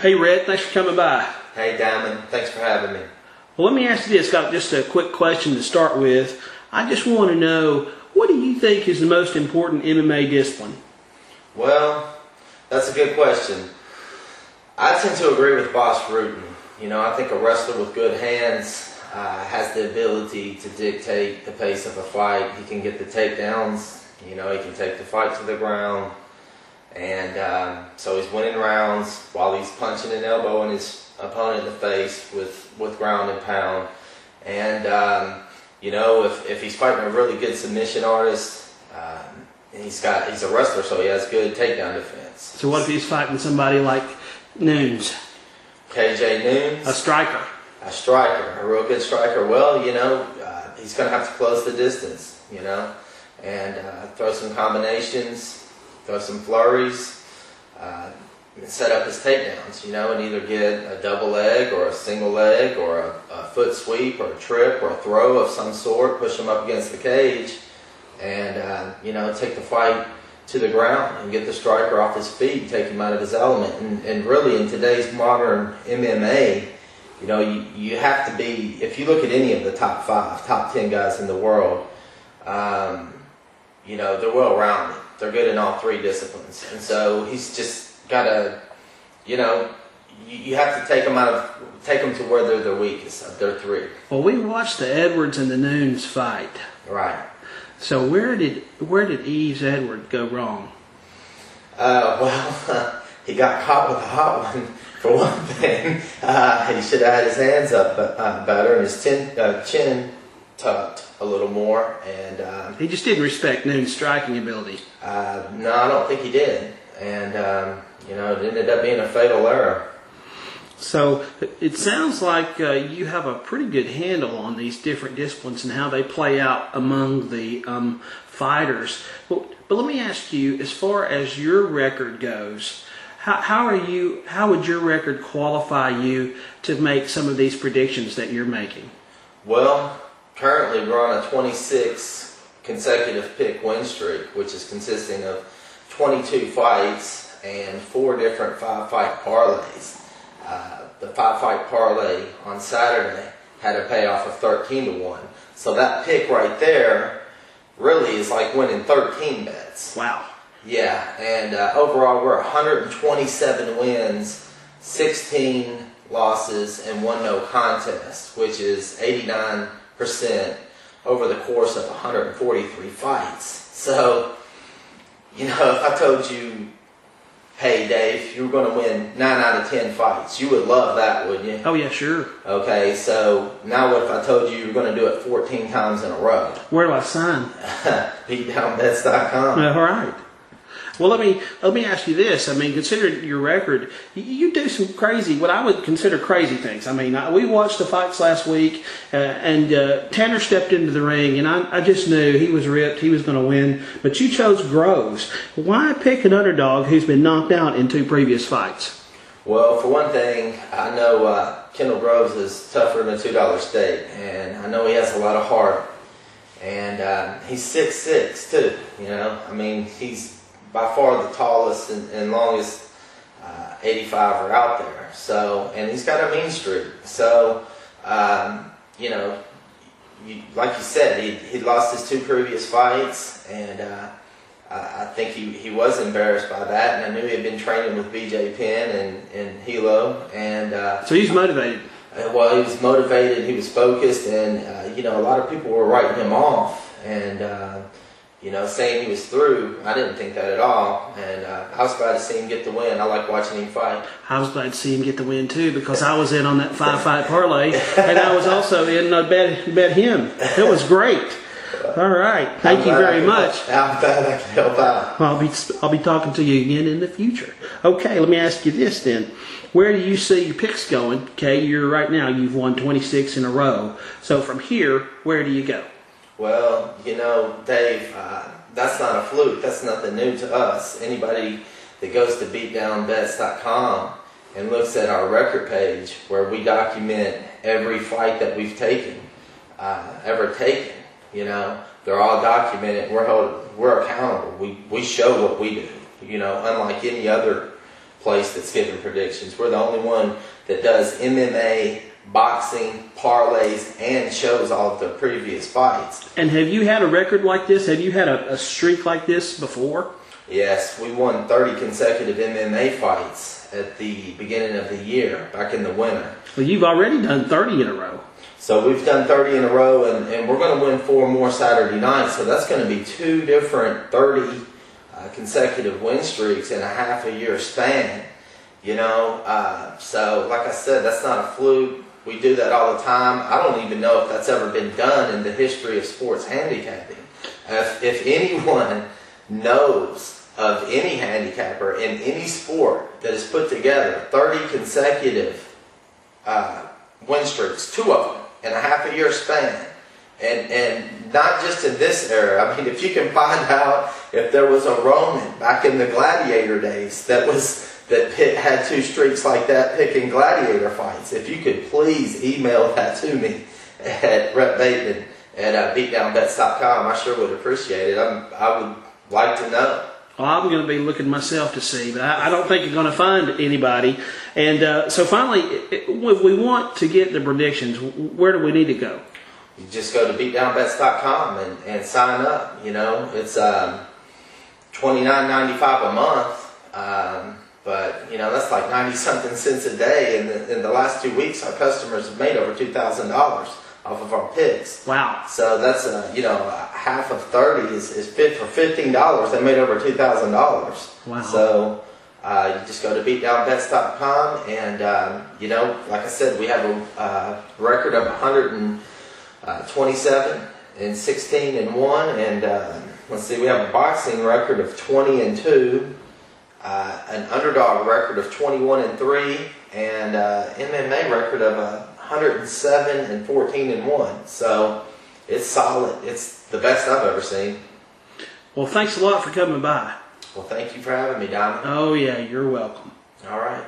Hey Red, thanks for coming by. Hey Diamond, thanks for having me. Well, let me ask you this. Got just a quick question to start with. I just want to know, what do you think is the most important MMA discipline? Well, that's a good question. I tend to agree with Boss Rutan. I think a wrestler with good hands has the ability to dictate the pace of a fight. He can get the takedowns. He can take the fight to the ground. And so he's winning rounds while he's punching an elbow in his opponent in the face with ground and pound. And, if he's fighting a really good submission artist, he's a wrestler, so he has good takedown defense. So what if he's fighting somebody like Nunes? KJ Nunes? A striker. A striker, a real good striker. Well, he's going to have to close the distance, and throw some combinations, throw some flurries, and set up his takedowns, and either get a double leg or a single leg or a foot sweep or a trip or a throw of some sort, push him up against the cage, and, take the fight to the ground and get the striker off his feet, take him out of his element. And really in today's modern MMA, you have to be, if you look at any of the top 5, top 10 guys in the world, they're well rounded. They're good in all 3 disciplines. And so he's just got to, you have to take them to where they're the weakest of their 3. Well, we watched the Edwards and the Nunes fight. Right. So where did Eves Edwards go wrong? He got caught with a hot one, for one thing. He should have had his hands up better and his chin tucked a little more. And he just didn't respect Nunes' striking ability. No, I don't think he did. And, it ended up being a fatal error. So it sounds like you have a pretty good handle on these different disciplines and how they play out among the fighters. But let me ask you, as far as your record goes, how would your record qualify you to make some of these predictions that you're making? Well, currently we're on a 26 consecutive pick win streak, which is consisting of 22 fights and 4 different 5-fight parlays. The 5-fight parlay on Saturday had a payoff of 13-1. So that pick right there really is like winning 13 bets. Wow. Yeah, and overall we're 127 wins, 16 losses, and 1 no contest, which is 89% over the course of 143 fights. So, if I told you, hey Dave, you were going to win 9 out of 10 fights, you would love that, wouldn't you? Oh yeah, sure. Okay, so now what if I told you were going to do it 14 times in a row? Where do I sign? Beatdownbets.com. All right. Well, let me ask you this. Considering your record, you do some crazy, what I would consider crazy things. We watched the fights last week, and Tanner stepped into the ring, and I just knew he was ripped, he was going to win. But you chose Groves. Why pick an underdog who's been knocked out in 2 previous fights? Well, for one thing, I know Kendall Groves is tougher than a $2 steak, and I know he has a lot of heart. And he's 6'6", too. He's by far the tallest and longest 85er out there. So, and he's got a mean streak. So, like you said, he lost his 2 previous fights, and I think he was embarrassed by that. And I knew he had been training with BJ Penn and Hilo, and so he's motivated. Well, he was motivated. He was focused, and a lot of people were writing him off, and saying he was through. I didn't think that at all, and I was glad to see him get the win. I like watching him fight. I was glad to see him get the win too, because I was in on that 5-fight parlay, and I was also in bet him. It was great. All right, thank you very much. I'm glad I can help out. I'll be talking to you again in the future. Okay, let me ask you this then. Where do you see your picks going? Okay, you've won 26 in a row. So from here, where do you go? Well, Dave, that's not a fluke. That's nothing new to us. Anybody that goes to beatdownbets.com and looks at our record page where we document every fight that we've ever taken, they're all documented. We're accountable. We show what we do. Unlike any other place that's giving predictions. We're the only one that does MMA, boxing, parlays, and shows all of the previous fights. And have you had a record like this? Have you had a streak like this before? Yes, we won 30 consecutive MMA fights at the beginning of the year, back in the winter. Well, you've already done 30 in a row. So we've done 30 in a row, and we're going to win 4 more Saturday nights. So that's going to be 2 different 30 consecutive win streaks in a half a year span. You know, so like I said, that's not a fluke. We do that all the time. I don't even know if that's ever been done in the history of sports handicapping. If anyone knows of any handicapper in any sport that has put together 30 consecutive win streaks, 2 of them in a half a year span, and not just in this era. I mean, if you can find out if there was a Roman back in the gladiator days that had 2 streaks like that picking gladiator fights, if you could please email that to me at repbateman at beatdownbets.com, I sure would appreciate it. I would like to know. Well, I'm going to be looking myself to see, but I don't think you're going to find anybody. And so finally, if we want to get the predictions, where do we need to go? You just go to beatdownbets.com and sign up. You know, it's $29.95 a month. But, you know, that's like 90-something cents a day. In the last 2 weeks, our customers have made over $2,000 off of our picks. Wow. So that's, you know, half of 30 is fit for $15. They made over $2,000. Wow. So you just go to beatdownbets.com and, you know, like I said, we have a record of 127 and 16 and 1. And let's see, we have a boxing record of 20 and 2. An underdog record of 21 and 3, and MMA record of 107 and 14 and 1. So it's solid. It's the best I've ever seen. Well, thanks a lot for coming by. Well, thank you for having me, Diamond. Oh yeah, you're welcome. All right.